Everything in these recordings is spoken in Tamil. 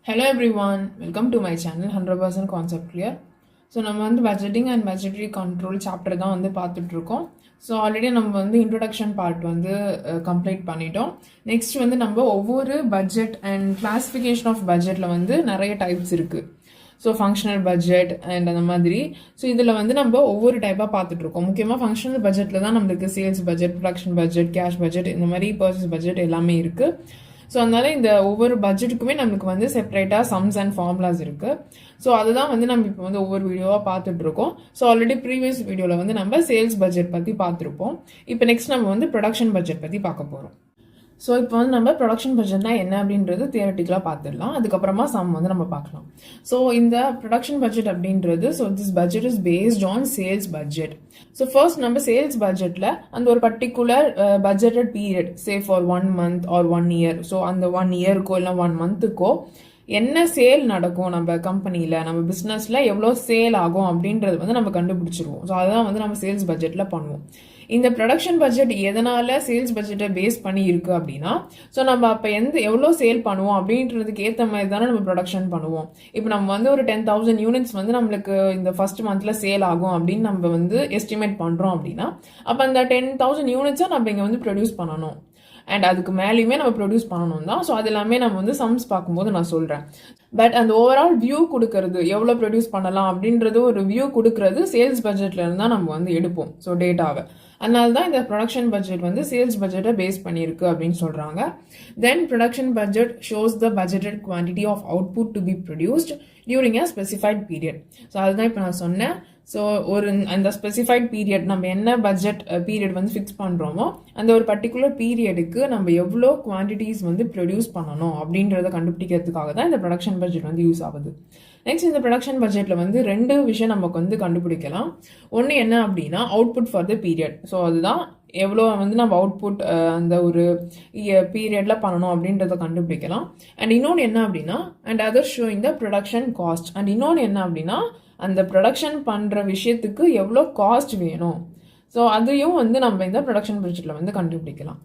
Hello everyone, welcome to my channel 100% Concept Clear. So நம்ம வந்து budgeting and budgetary control chapter தான் வந்து பார்த்துட்ருக்கோம். ஸோ ஆல்ரெடி நம்ம வந்து இன்ட்ரொடக்ஷன் பார்ட் வந்து கம்ப்ளீட் பண்ணிட்டோம். நெக்ஸ்ட் வந்து நம்ம ஒவ்வொரு பட்ஜெட் அண்ட் கிளாஸிஃபிகேஷன் ஆஃப் பட்ஜெட்டில் வந்து நிறைய டைப்ஸ் இருக்குது. ஸோ ஃபங்க்ஷனல் பட்ஜெட் அண்ட் அந்த மாதிரி. ஸோ இதில் வந்து நம்ம ஒவ்வொரு டைப்பாக பார்த்துட்ருக்கோம். முக்கியமாக ஃபங்க்ஷனல் பட்ஜெட்டில் தான் நம்மளுக்கு sales budget, production budget, cash budget, இந்த மாதிரி பர்ச்சேஸ் பட்ஜெட் எல்லாமே இருக்குது. ஸோ அதனால இந்த ஒவ்வொரு பட்ஜெட்டுக்குமே நம்மளுக்கு வந்து செப்பரேட்டாக சம்ஸ் அண்ட் ஃபார்முலாஸ் இருக்குது. ஸோ அதுதான் வந்து நம்ம இப்போ வந்து ஒவ்வொரு வீடியோவாக பார்த்துட்டு இருக்கோம். ஸோ ஆல்ரெடி ப்ரீவியஸ் வீடியோவில் வந்து நம்ம சேல்ஸ் பட்ஜெட் பற்றி பார்த்துருப்போம். இப்போ நெக்ஸ்ட் நம்ம வந்து ப்ரொடக்ஷன் பட்ஜெட் பற்றி பார்க்க போகிறோம். ஸோ இப்போ வந்து நம்ம ப்ரொடக்ஷன் பட்ஜெட்னா என்ன அப்படின்றது தியரட்டிக்கலாக பார்த்துடலாம். அதுக்கப்புறமா சம் வந்து நம்ம பார்க்கலாம். ஸோ இந்த ப்ரொடக்ஷன் பட்ஜெட் அப்படின்றது, so this budget is based on sales budget. So first நம்ம சேல்ஸ் பட்ஜெட்டில் அந்த ஒரு particular budgeted period, say for 1 month or 1 year, so அந்த 1 yearக்கோ இல்லை 1 monthக்கோ என்ன சேல் நடக்கும், நம்ம கம்பெனியில் நம்ம பிஸ்னஸில் எவ்வளோ சேல் ஆகும் அப்படின்றது வந்து நம்ம கண்டுபிடிச்சிருவோம். ஸோ அதுதான் வந்து நம்ம சேல்ஸ் பட்ஜெட்டில் பண்ணுவோம். இந்த ப்ரொடக்ஷன் பட்ஜெட் எதனால சேல்ஸ் பட்ஜெட்டை பேஸ் பண்ணி இருக்கு அப்படின்னா, ஸோ நம்ம அப்போ எவ்வளோ சேல் பண்ணுவோம் அப்படின்றதுக்கு ஏற்ற மாதிரி தானே நம்ம ப்ரொடக்ஷன் பண்ணுவோம். இப்போ நம்ம வந்து ஒரு 10,000 யூனிட்ஸ் வந்து நம்மளுக்கு இந்த ஃபர்ஸ்ட் மந்த்ல சேல் ஆகும் அப்படின்னு நம்ம வந்து எஸ்டிமேட் பண்ணுறோம் அப்படின்னா, அப்போ அந்த 10,000 யூனிட்ஸை நம்ம இங்கே வந்து ப்ரொடியூஸ் பண்ணணும். அண்ட் அதுக்கு மேலேயுமே நம்ம ப்ரொடியூஸ் பண்ணணும் தான். ஸோ அது எல்லாமே நம்ம வந்து சம்ஸ் பார்க்கும்போது நான் சொல்கிறேன். பட் அந்த ஓவரால் வியூ கொடுக்கறது, எவ்வளோ ப்ரொடியூஸ் பண்ணலாம் அப்படின்றது ஒரு வியூ கொடுக்கறது சேல்ஸ் பட்ஜெட்ல இருந்தால் தான் நம்ம வந்து எடுப்போம். ஸோ டேட்டாவை. அதனால தான் இந்த ப்ரொடக்ஷன் பட்ஜெட் வந்து சேல்ஸ் பட்ஜெட்டை பேஸ் பண்ணியிருக்கு அப்படின்னு சொல்கிறாங்க. Then production budget shows the budgeted quantity of output to be produced during a specified period. So அதுதான் இப்போ நான் சொன்னேன். ஸோ அந்த ஸ்பெசிஃபைட் பீரியட், நம்ம என்ன பட்ஜெட் பீரியட் வந்து ஃபிக்ஸ் பண்ணுறோமோ அந்த ஒரு பர்டிகுலர் பீரியடுக்கு நம்ம எவ்வளோ குவான்டிட்டிஸ் வந்து ப்ரொடியூஸ் பண்ணணும் அப்படின்றத கண்டுபிடிக்கிறதுக்காக தான் இந்த ப்ரொடக்ஷன் பட்ஜெட் வந்து யூஸ் ஆகுது. நெக்ஸ்ட் இந்த ப்ரொடக்ஷன் பட்ஜெட்டில் வந்து 2 விஷயம் நமக்கு வந்து கண்டுபிடிக்கலாம். ஒன்று என்ன அப்படின்னா output for the period. So அதுதான் எவ்வளோ வந்து நம்ம அவுட்புட் அந்த ஒரு பீரியடில் பண்ணணும் அப்படின்றத கண்டுபிடிக்கலாம். அண்ட் இன்னொன்று என்ன அப்படின்னா and other showing the production cost. And இன்னொன்று என்ன அப்படின்னா அந்த ப்ரொடக்ஷன் பண்ணுற விஷயத்துக்கு எவ்வளோ காஸ்ட் வேணும். ஸோ அதையும் வந்து நம்ம இந்த ப்ரொடக்ஷன் பட்ஜெட்டில் வந்து கண்டுபிடிக்கலாம்.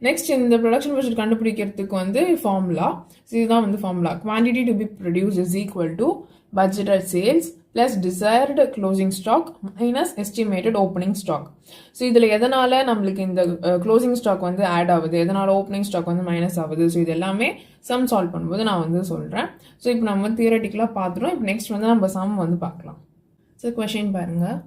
நெக்ஸ்ட் இந்த ப்ரொடக்ஷன் பட்ஜெட் கண்டுபிடிக்கிறதுக்கு வந்து ஃபார்முலா, இதுதான் வந்து formula. Quantity to be produced is equal to budgeted sales plus desired closing stock minus estimated opening stock. So இதில் எதனால் நம்மளுக்கு இந்த க்ளோசிங் ஸ்டாக் வந்து ஆட் ஆகுது, எதனால் ஓப்பனிங் ஸ்டாக் வந்து மைனஸ் ஆகுது, ஸோ இது எல்லாமே சம் சால்வ் பண்ணும்போது நான் வந்து சொல்கிறேன். ஸோ இப்போ நம்ம தியரட்டிக்கலாக பார்த்துருவோம். இப்போ நெக்ஸ்ட் வந்து நம்ம சம் வந்து பார்க்கலாம். ஸோ கொஷின் பாருங்கள்.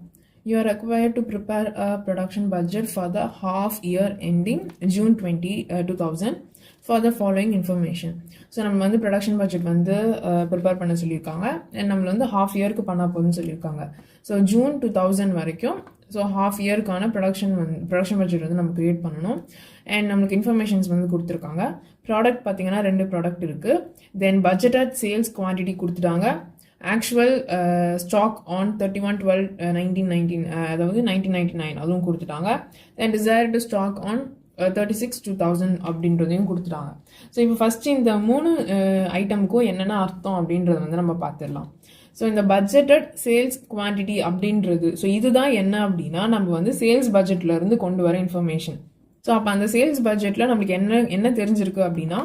You are required to prepare a production budget for the half year ending June 2000 for the following information. So நம்ம வந்து ப்ரொடக்ஷன் பட்ஜெட் வந்து ப்ரிப்பேர் பண்ண சொல்லியிருக்காங்க. அண்ட் நம்மளை வந்து ஹாஃப் இயருக்கு பண்ண போகுதுன்னு சொல்லியிருக்காங்க. ஸோ June 2000 வரைக்கும் ஸோ ஹாஃப் இயருக்கான ப்ரொடக்ஷன் பட்ஜெட் வந்து நம்ம க்ரியேட் பண்ணணும். அண்ட் நம்மளுக்கு இன்ஃபர்மேஷன்ஸ் வந்து கொடுத்துருக்காங்க. ப்ராடக்ட் பார்த்தீங்கன்னா 2 ப்ராடக்ட் இருக்குது. தென் பட்ஜெட்டட் சேல்ஸ் குவான்டிட்டி கொடுத்துட்டாங்க. ஆக்சுவல் ஸ்டாக் ஆன் 31/12/1919 அதாவது 1999 அதுவும் கொடுத்துட்டாங்க. தென் டிசைர்டு ஸ்டாக் ஆன் 36/2000 அப்படின்றதையும் கொடுத்துட்டாங்க. ஸோ இப்போ ஃபர்ஸ்ட் இந்த 3 ஐட்டமுக்கும் என்னென்ன அர்த்தம் அப்படின்றத வந்து நம்ம பார்த்துடலாம். ஸோ இந்த பட்ஜெட்டட் சேல்ஸ் குவான்டிட்டி அப்படின்றது, ஸோ இதுதான் என்ன அப்படின்னா நம்ம வந்து சேல்ஸ் பட்ஜெட்ல இருந்து கொண்டு வர இன்ஃபர்மேஷன். ஸோ அப்போ அந்த சேல்ஸ் பட்ஜெட்டில் நம்மளுக்கு என்ன தெரிஞ்சிருக்கு அப்படின்னா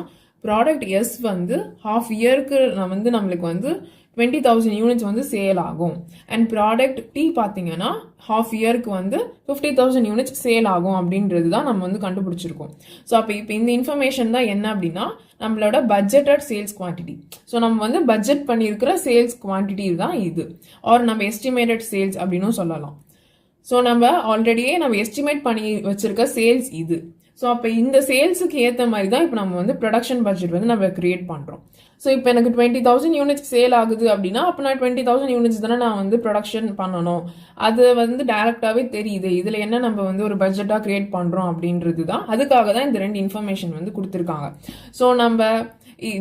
ப்ராடக்ட் எஸ் வந்து ஹாஃப் இயருக்கு வந்து நம்மளுக்கு வந்து 20,000 யூனிட்ஸ் வந்து சேல் ஆகும். அண்ட் ப்ராடக்ட் டி பார்த்தீங்கன்னா ஹாஃப் இயருக்கு வந்து 50,000 யூனிட்ஸ் சேல் ஆகும் அப்படின்றது தான் நம்ம வந்து கண்டுபிடிச்சிருக்கோம். ஸோ அப்போ இப்போ இந்த இன்ஃபர்மேஷன் தான் என்ன அப்படின்னா நம்மளோட பட்ஜெட்டட் சேல்ஸ் குவான்டிட்டி. ஸோ நம்ம வந்து பட்ஜெட் பண்ணியிருக்கிற சேல்ஸ் குவான்டிட்டி தான் இது. ஆர் நம்ம எஸ்டிமேட்டட் சேல்ஸ் அப்படின்னும் சொல்லலாம். ஸோ நம்ம ஆல்ரெடியே நம்ம எஸ்டிமேட் பண்ணி வச்சிருக்க சேல்ஸ் இது. ஸோ அப்போ இந்த சேல்ஸுக்கு ஏற்ற மாதிரி தான் இப்போ நம்ம வந்து ப்ரொடக்ஷன் பட்ஜெட் வந்து நம்ம கிரியேட் பண்ணுறோம். ஸோ இப்போ எனக்கு 20,000 யூனிட்ஸ் சேல் ஆகுது அப்படின்னா அப்போ நான் 20,000 யூனிட்ஸ் தானே நான் வந்து ப்ரொடக்ஷன் பண்ணணும். அது வந்து டைரக்டாகவே தெரியுது இதில் என்ன நம்ம வந்து ஒரு பட்ஜெட்டாக கிரியேட் பண்ணுறோம் அப்படின்றது தான். அதுக்காக தான் இந்த 2 இன்ஃபர்மேஷன் வந்து கொடுத்துருக்காங்க. ஸோ நம்ம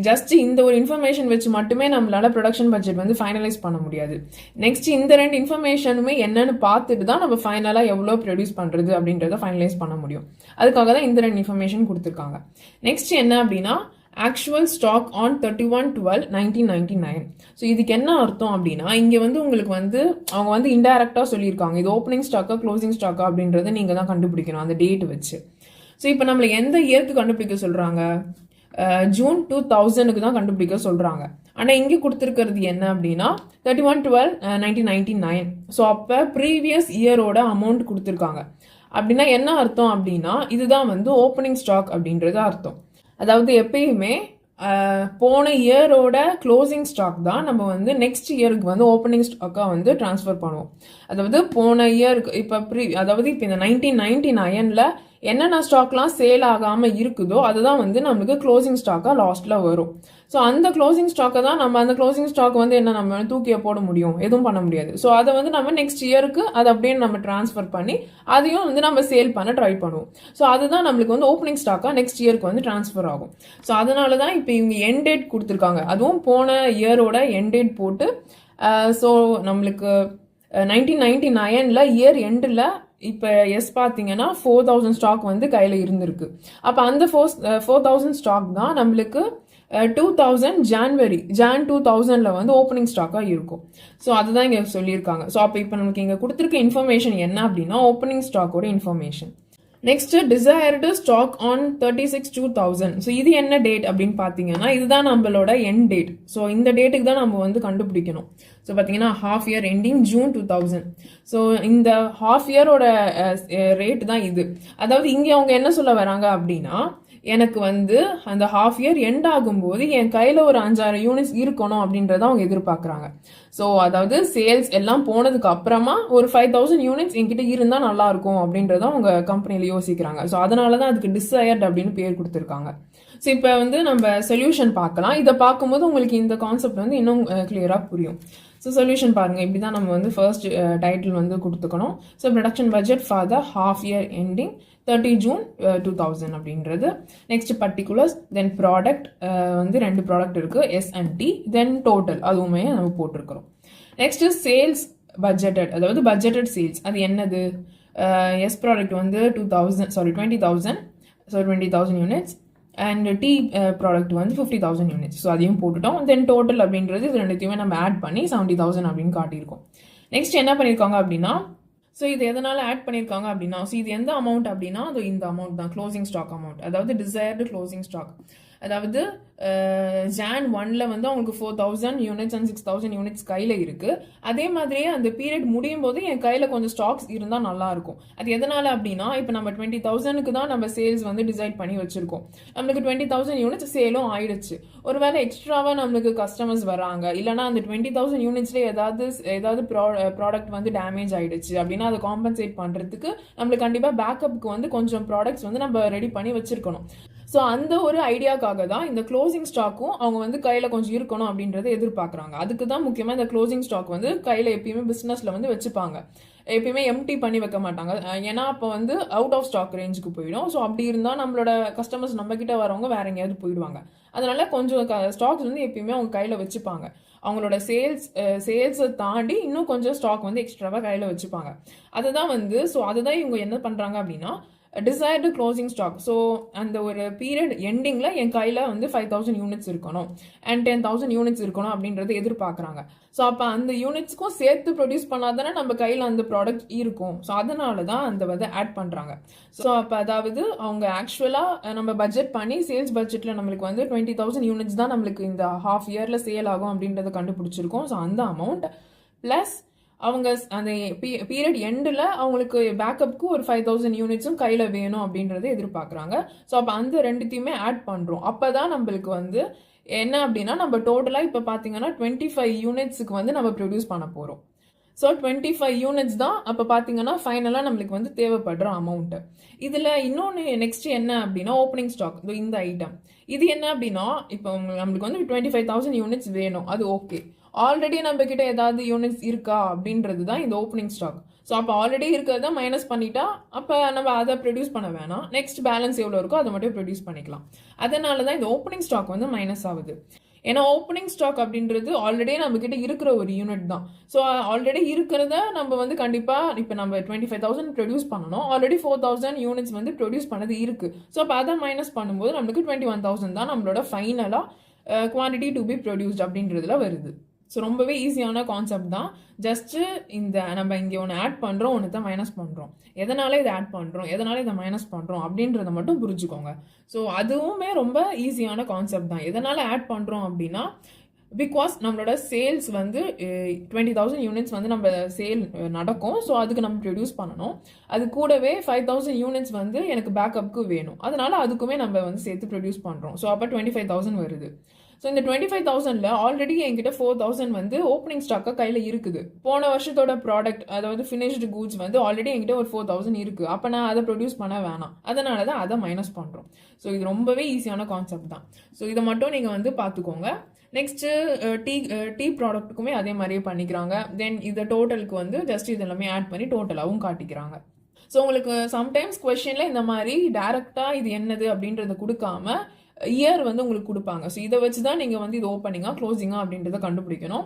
ஜஸ்ட் இந்த ஒரு இன்ஃபர்மேஷன் வச்சு மட்டுமே நம்மளால ப்ரொடக்ஷன் பட்ஜெட் வந்து ஃபைனலைஸ் பண்ண முடியாது. நெக்ஸ்ட் இந்த 2 இன்ஃபர்மேஷனுமே என்னன்னு பார்த்துட்டு தான் நம்ம ஃபைனலாக எவ்வளோ ப்ரொடியூஸ் பண்ணுறது அப்படின்றத ஃபைனலைஸ் பண்ண முடியும். அதுக்காக தான் இந்த 2 இன்ஃபர்மேஷன் கொடுத்துருக்காங்க. நெக்ஸ்ட் என்ன அப்படின்னா ஆக்சுவல் ஸ்டாக் ஆன் 31/12/1999. ஸோ இதுக்கு என்ன அர்த்தம் அப்படின்னா இங்கே வந்து உங்களுக்கு வந்து அவங்க வந்து இன்டைரக்டாக சொல்லியிருக்காங்க இது ஓப்பனிங் ஸ்டாக்கா க்ளோசிங் ஸ்டாக்கா அப்படின்றத நீங்கள் தான் கண்டுபிடிக்கணும் அந்த டேட் வச்சு. ஸோ இப்போ நம்மளை எந்த இயருக்கு கண்டுபிடிக்க சொல்கிறாங்க, ஜூன் 2000க்கு தான் கண்டுபிடிக்க சொல்கிறாங்க. ஆனால் இங்கே கொடுத்துருக்கிறது என்ன அப்படின்னா 31/12/1999. ஸோ அப்போ ப்ரீவியஸ் இயரோட அமௌண்ட் கொடுத்துருக்காங்க. அப்படின்னா என்ன அர்த்தம் அப்படின்னா இதுதான் வந்து ஓப்பனிங் ஸ்டாக் அப்படின்றது அர்த்தம். அதாவது எப்பயுமே போன இயரோட க்ளோசிங் ஸ்டாக் தான் நம்ம வந்து நெக்ஸ்ட் இயருக்கு வந்து ஓப்பனிங் ஸ்டாக்காக வந்து ட்ரான்ஸ்ஃபர் பண்ணுவோம். அதாவது போன இயருக்கு இப்போ அதாவது இப்போ இந்த 1999ல் என்னென்ன ஸ்டாக்லாம் சேல் ஆகாமல் இருக்குதோ அதுதான் வந்து நம்மளுக்கு க்ளோசிங் ஸ்டாக்காக லாஸ்ட்டில் வரும். ஸோ அந்த க்ளோசிங் ஸ்டாக்கை தான் நம்ம அந்த க்ளோசிங் ஸ்டாக் வந்து என்ன நம்ம தூக்கிய போட முடியும், எதுவும் பண்ண முடியாது. ஸோ அதை வந்து நம்ம நெக்ஸ்ட் இயருக்கு அதை அப்படியே நம்ம ட்ரான்ஸ்ஃபர் பண்ணி அதையும் வந்து நம்ம சேல் பண்ண ட்ரை பண்ணுவோம். ஸோ அதுதான் நம்மளுக்கு வந்து ஓப்பனிங் ஸ்டாக்காக நெக்ஸ்ட் இயருக்கு வந்து ட்ரான்ஸ்ஃபர் ஆகும். ஸோ அதனால தான் இப்போ இவங்க எண்ட் டேட் கொடுத்துருக்காங்க, அதுவும் போன இயரோட எண்ட் டேட் போட்டு. ஸோ நம்மளுக்கு 1999ல் இயர் எண்டில் இப்போ பார்த்தீங்கன்னா 4000 ஸ்டாக் வந்து கையில் இருந்திருக்கு. அப்போ அந்த 4000 ஸ்டாக் தான் நம்மளுக்கு 2000 ஜான் 2000ல் வந்து ஓப்பனிங் ஸ்டாக்காக இருக்கும். ஸோ அதுதான் இங்கே சொல்லியிருக்காங்க. ஸோ அப்போ இப்போ நமக்கு இங்கே கொடுத்துருக்க இன்ஃபர்மேஷன் என்ன அப்படின்னா ஓப்பனிங் ஸ்டாக்கோட இன்ஃபர்மேஷன். Next desired stock on 36/2000. So இது என்ன டேட் அப்படின்னு பார்த்தீங்கன்னா இதுதான் நம்மளோட எண்ட் டேட். ஸோ இந்த டேட்டுக்கு தான் நம்ம வந்து கண்டுபிடிக்கணும். ஸோ பார்த்தீங்கன்னா half year ending June 2000. So இந்த ஹாஃப் இயரோட ரேட் தான் இது. அதாவது இங்கே அவங்க என்ன சொல்ல வராங்க அப்படின்னா எனக்கு வந்து அந்த ஹாஃப் இயர் எண்ட் ஆகும்போது என் கையில் ஒரு 5,000 யூனிட்ஸ் இருக்கணும் அப்படின்றத அவங்க எதிர்பார்க்குறாங்க. ஸோ அதாவது சேல்ஸ் எல்லாம் போனதுக்கு அப்புறமா ஒரு 5,000 யூனிட்ஸ் என்கிட்ட இருந்தால் நல்லா இருக்கும் அப்படின்றத அவங்க கம்பெனியில் யோசிக்கிறாங்க. ஸோ அதனால தான் அதுக்கு டிசையர்ட் அப்படின்னு பேர் கொடுத்துருக்காங்க. ஸோ இப்போ வந்து நம்ம சொல்யூஷன் பார்க்கலாம். இதை பார்க்கும்போது உங்களுக்கு இந்த கான்செப்ட் வந்து இன்னும் கிளியராக புரியும். ஸோ சொல்யூஷன் பாருங்கள், இப்படி தான் நம்ம வந்து ஃபர்ஸ்ட் டைட்டில் வந்து கொடுத்துக்கணும். So production budget for the half year ending 30 June 2000 அப்படின்றது. நெக்ஸ்ட் பர்டிகுலர்ஸ், தென் ப்ராடக்ட் வந்து 2 ப்ராடக்ட் இருக்குது, S&T, தென் டோட்டல் அதுவுமே நம்ம போட்டிருக்கிறோம். நெக்ஸ்ட் சேல்ஸ் பட்ஜெட்டட், அதாவது பட்ஜெட்டட் சேல்ஸ் அது என்னது? எஸ் ப்ராடக்ட் வந்து 20,000 so 20,000 units and T product வந்து 50,000 யூனிட்ஸ். ஸோ அதையும் போட்டுட்டோம். தென் டோட்டல் அப்படின்றது இது ரெண்டுத்தையுமே நம்ம ஆட் பண்ணி 70,000 அப்படின்னு காட்டியிருக்கோம். நெக்ஸ்ட் என்ன பண்ணியிருக்காங்க அப்படின்னா ஸோ இது எதனால் ஆட் பண்ணியிருக்காங்க அப்படின்னா ஸோ இது எந்த அமௌண்ட் அப்படின்னா அது இந்த அமௌண்ட் தான், க்ளோசிங் ஸ்டாக் அமௌண்ட். அதாவது டிசைர்டு க்ளோசிங் ஸ்டாக். அதாவது ஜான் 1ல் வந்து அவங்களுக்கு 4,000 யூனிட்ஸ் அண்ட் 6,000 யூனிட்ஸ் கையில் இருக்குது. அதே மாதிரியே அந்த பீரியட் முடியும் போது என் கையில் கொஞ்சம் ஸ்டாக்ஸ் இருந்தால் நல்லாயிருக்கும். அது எதனால் அப்படின்னா இப்போ நம்ம 20,000க்கு தான் நம்ம சேல்ஸ் வந்து டிசைட் பண்ணி வச்சுருக்கோம். நம்மளுக்கு 20,000 யூனிட்ஸ் சேலும் ஆயிடுச்சு. ஒருவேளை எக்ஸ்ட்ராவாக நம்மளுக்கு கஸ்டமர்ஸ் வராங்க, இல்லைனா அந்த 20,000 யூனிட்ஸ்ல ஏதாவது ப்ராடக்ட் வந்து டேமேஜ் ஆயிடுச்சு அப்படின்னா அதை காம்பன்சேட் பண்ணுறதுக்கு நம்மளுக்கு கண்டிப்பாக பேக்கப்புக்கு வந்து கொஞ்சம் ப்ராடக்ட்ஸ் வந்து நம்ம ரெடி பண்ணி வச்சிருக்கணும். ஸோ அந்த ஒரு ஐடியாக்காக தான் இந்த க்ளோசிங் ஸ்டாக்கும் அவங்க வந்து கையில் கொஞ்சம் இருக்கணும் அப்படின்றத எதிர்பார்க்குறாங்க. அதுக்கு தான் முக்கியமாக இந்த க்ளோசிங் ஸ்டாக் வந்து கையில் எப்பயுமே பிஸ்னஸில் வந்து வச்சுப்பாங்க. எப்பயுமே எம்டி பண்ணி வைக்க மாட்டாங்க. ஏன்னா அப்போ வந்து அவுட் ஆஃப் ஸ்டாக் ரேஞ்சுக்கு போயிடும். ஸோ அப்படி இருந்தால் நம்மளோட கஸ்டமர்ஸ் நம்மக்கிட்ட வரவங்க வேற எங்கேயாவது போயிடுவாங்க. அதனால கொஞ்சம் ஸ்டாக்ஸ் வந்து எப்பயுமே அவங்க கையில் வச்சுப்பாங்க. அவங்களோட சேல்ஸை தாண்டி இன்னும் கொஞ்சம் ஸ்டாக் வந்து எக்ஸ்ட்ராவாக கையில் வச்சுப்பாங்க. அதுதான் வந்து ஸோ அதுதான் இவங்க என்ன பண்ணுறாங்க அப்படின்னா டிசைர்டு க்ளோசிங் ஸ்டாக். ஸோ அந்த ஒரு பீரியட் எண்டிங்கில் என் கையில் வந்து 5,000 யூனிட்ஸ் இருக்கணும் அண்ட் 10,000 யூனிட்ஸ் இருக்கணும் அப்படின்றத எதிர்பார்க்குறாங்க. ஸோ அப்போ அந்த யூனிட்ஸ்க்கும் சேர்த்து ப்ரொடியூஸ் பண்ணாதானே நம்ம கையில் அந்த ப்ராடக்ட் இருக்கும். ஸோ அதனால தான் அந்த வந்து ஆட் பண்ணுறாங்க. ஸோ அப்போ அதாவது அவங்க ஆக்சுவலாக நம்ம பட்ஜெட் பண்ணி சேல்ஸ் பட்ஜெட்டில் நம்மளுக்கு வந்து 20,000 யூனிட்ஸ் தான் நம்மளுக்கு இந்த ஹாஃப் இயரில் சேல் ஆகும் அப்படின்றத கண்டுபிடிச்சிருக்கோம். ஸோ அந்த அமௌண்ட் ப்ளஸ் அவங்க அந்த பீரியட் எண்டில் அவங்களுக்கு பேக்கப்புக்கு ஒரு 5,000 யூனிட்ஸும் கையில் வேணும் அப்படின்றத எதிர்பார்க்குறாங்க. ஸோ அப்போ அந்த ரெண்டுத்தையுமே ஆட் பண்ணுறோம். அப்போ தான் நம்மளுக்கு வந்து என்ன அப்படின்னா நம்ம டோட்டலாக இப்போ பார்த்தீங்கன்னா 25 யூனிட்ஸுக்கு வந்து நம்ம ப்ரொடியூஸ் பண்ண போகிறோம். ஸோ 25 யூனிட்ஸ் தான் அப்போ பார்த்தீங்கன்னா ஃபைனலாக நம்மளுக்கு வந்து தேவைப்படுற அமௌண்ட்டு. இதில் இன்னொன்று நெக்ஸ்ட் என்ன அப்படின்னா ஓப்பனிங் ஸ்டாக் இந்த ஐட்டம். இது என்ன அப்படின்னா இப்போ நம்மளுக்கு வந்து 25,000 யூனிட்ஸ் வேணும், அது ஓகே. ஆல்ரெடி நம்ம கிட்ட ஏதாவது யூனிட்ஸ் இருக்கா அப்படின்றது தான் இந்த ஓப்பனிங் ஸ்டாக். ஸோ அப்போ ஆல்ரெடி இருக்கிறத மைனஸ் பண்ணிட்டா அப்போ நம்ம அதை ப்ரொடியூஸ் பண்ண வேணாம். நெக்ஸ்ட் பேலன்ஸ் எவ்வளோ இருக்கோ அதை மட்டும் ப்ரொடியூஸ் பண்ணிக்கலாம். அதனால தான் இந்த ஓப்பனிங் ஸ்டாக் வந்து மைனஸ் ஆகுது. ஏன்னா ஓப்பனிங் ஸ்டாக் அப்படின்றது ஆல்ரெடி நம்ம கிட்ட இருக்கிற ஒரு யூனிட் தான். ஸோ ஆல்ரெடி இருக்கிறத நம்ம வந்து கண்டிப்பாக இப்போ நம்ம 25,000 ப்ரொடியூஸ் பண்ணணும். ஆல்ரெடி 4,000 யூனிட்ஸ் வந்து ப்ரொடியூஸ் பண்ணது இருக்குது. ஸோ அப்போ அதை மைனஸ் பண்ணும்போது நம்மளுக்கு 21,000 தான் நம்மளோட ஃபைனலாக குவான்டிட்டி டு பி ப்ரொடியூஸ்ட் அப்படின்றதுல வருது. ஸோ ரொம்பவே ஈஸியான கான்செப்ட் தான். ஜஸ்ட்டு நம்ம இங்கே ஒன்று ஆட் பண்ணுறோம், ஒன்று தான் மைனஸ் பண்ணுறோம். எதனால இதை ஆட் பண்ணுறோம், எதனால இதை மைனஸ் பண்ணுறோம் அப்படின்றத மட்டும் புரிஞ்சுக்கோங்க. ஸோ அதுவுமே ரொம்ப ஈஸியான கான்செப்ட் தான். எதனால ஆட் பண்ணுறோம் அப்படின்னா, பிகாஸ் நம்மளோட சேல்ஸ் வந்து 20,000 யூனிட்ஸ் வந்து நம்ம சேல் நடக்கும். ஸோ அதுக்கு நம்ம ப்ரொடியூஸ் பண்ணணும். அது கூடவே 5,000 யூனிட்ஸ் வந்து எனக்கு பேக்கப்புக்கு வேணும். அதனால அதுக்குமே நம்ம வந்து சேர்த்து ப்ரொடியூஸ் பண்ணுறோம். ஸோ அப்போ 25,000 வருது. ஸோ இந்த 25,000ல் ஆல்ரெடி என்கிட்ட 4,000 வந்து ஓப்பனிங் ஸ்டாக்காக கையில் இருக்குது. போன வருஷத்தோட ப்ராடக்ட், அதாவது ஃபினிஷ்டு கூட்ஸ் வந்து ஆல்ரெடி என்கிட்ட ஒரு 4,000 இருக்குது. அப்போ நான் அதை ப்ரொடியூஸ் பண்ண வேணாம். அதனால தான் அதை மைனஸ் பண்ணுறோம். ஸோ இது ரொம்பவே ஈஸியான கான்செப்ட் தான். ஸோ இதை மட்டும் நீங்கள் வந்து பார்த்துக்கோங்க. நெக்ஸ்ட்டு டீ ப்ராடக்ட்டுக்குமே அதே மாதிரியே பண்ணிக்கிறாங்க. தென் இதை டோட்டலுக்கு வந்து ஜஸ்ட் இது எல்லாமே ஆட் பண்ணி டோட்டலாகவும் காட்டிக்கிறாங்க. ஸோ உங்களுக்கு சம்டைம்ஸ் கொஸ்டினில் இந்த மாதிரி டேரெக்டாக இது என்னது அப்படின்றத கொடுக்காம இயர் வந்து உங்களுக்கு கொடுப்பாங்க. ஸோ இதை வச்சு தான் நீங்கள் வந்து இது ஓப்பனிங்காக க்ளோசிங்காக அப்படின்றத கண்டுபிடிக்கணும்.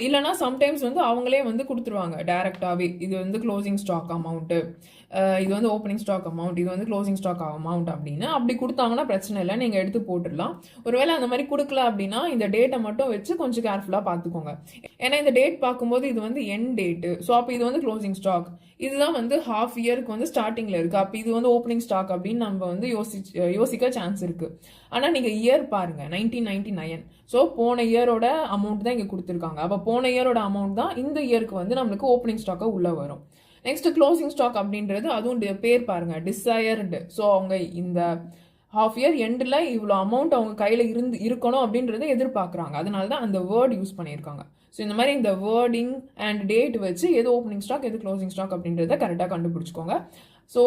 இல்லைனா சம்டைம்ஸ் வந்து அவங்களே வந்து கொடுத்துருவாங்க டேரெக்டாகவே. இது வந்து க்ளோசிங் ஸ்டாக் அமௌண்ட்டு, இது வந்து ஓப்பனிங் ஸ்டாக் அமௌண்ட், இது வந்து க்ளோசிங் ஸ்டாக் அமௌண்ட் அப்படின்னு அப்படி கொடுத்தாங்கன்னா பிரச்சனை இல்லை, நீங்கள் எடுத்து போட்டுடலாம். ஒருவேளை அந்த மாதிரி கொடுக்கல அப்படின்னா இந்த டேட்டை மட்டும் வச்சு கொஞ்சம் கேர்ஃபுல்லாக பார்த்துக்கோங்க. ஏன்னா இந்த டேட் பார்க்கும்போது இது வந்து எண்ட் டேட்டு. ஸோ அப்போ இது வந்து க்ளோசிங் ஸ்டாக், இதுதான் வந்து ஹாஃப் இயருக்கு வந்து ஸ்டார்டிங்கில் இருக்குது. அப்போ இது வந்து ஓப்பனிங் ஸ்டாக் அப்படின்னு நம்ம வந்து யோசிக்க சான்ஸ் இருக்குது. ஆனால் நீங்கள் இயர் பாருங்கள், 1999. ஸோ போன இயரோட அமௌண்ட் தான் இங்கே கொடுத்துருக்காங்க. அப்போ போன இயரோட அமௌண்ட் தான் இந்த இயருக்கு வந்து நம்மளுக்கு ஓப்பனிங் ஸ்டாக்காக உள்ளே வரும். நெக்ஸ்ட் க்ளோசிங் ஸ்டாக் அப்படின்றது அதுவும் பேர் பாருங்க, டிசையர்டு. ஸோ அவங்க இந்த ஹாஃப் இயர் எண்டில் இவ்வளோ அமௌண்ட் அவங்க கையில் இருக்கணும் அப்படின்றத எதிர்பார்க்குறாங்க. அதனால தான் அந்த வேர்ட் யூஸ் பண்ணியிருக்காங்க. ஸோ இந்த மாதிரி இந்த வேர்டிங் அண்ட் டேட் வச்சு எது ஓப்பனிங் ஸ்டாக் எது க்ளோசிங் ஸ்டாக் அப்படின்றத கரெக்டாக கண்டுபிடிச்சிக்கோங்க. ஸோ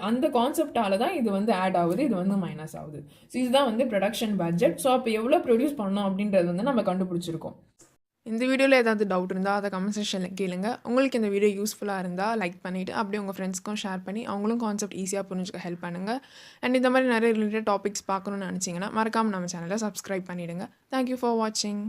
அந்த கான்செப்டால தான் இது வந்து ஆட் ஆகுது, இது வந்து மைனஸ் ஆகுது. ஸோ இதுதான் வந்து ப்ரொடக்ஷன் பட்ஜெட். ஸோ அப்போ எவ்வளோ ப்ரொடியூஸ் பண்ணணும் அப்படின்றது வந்து நம்ம கண்டுபிடிச்சிருக்கோம். இந்த வீடியோவில் ஏதாவது டவுட் இருந்தால் அதை கமெண்ட் செக்ஷனில் கேளுங்க. உங்களுக்கு இந்த வீடியோ யூஸ்ஃபுல்லாக இருந்தால் லைக் பண்ணிவிட்டு அப்படியே உங்கள் ஃப்ரெண்ட்ஸ்க்கும் ஷேர் பண்ணி அவங்களும் கான்செப்ட் ஈஸியாக புரிஞ்சுக்க ஹெல்ப் பண்ணுங்கள். அண்ட் இந்த மாதிரி நிறைய ரிலேட்டட் டாபிக்ஸ் பார்க்கணுன்னு நினச்சிங்கன்னா மறக்காமல் நம்ம சேனலை சப்ஸ்கிரைப் பண்ணிவிடுங்க. தேங்க்யூ ஃபார் வாட்சிங்.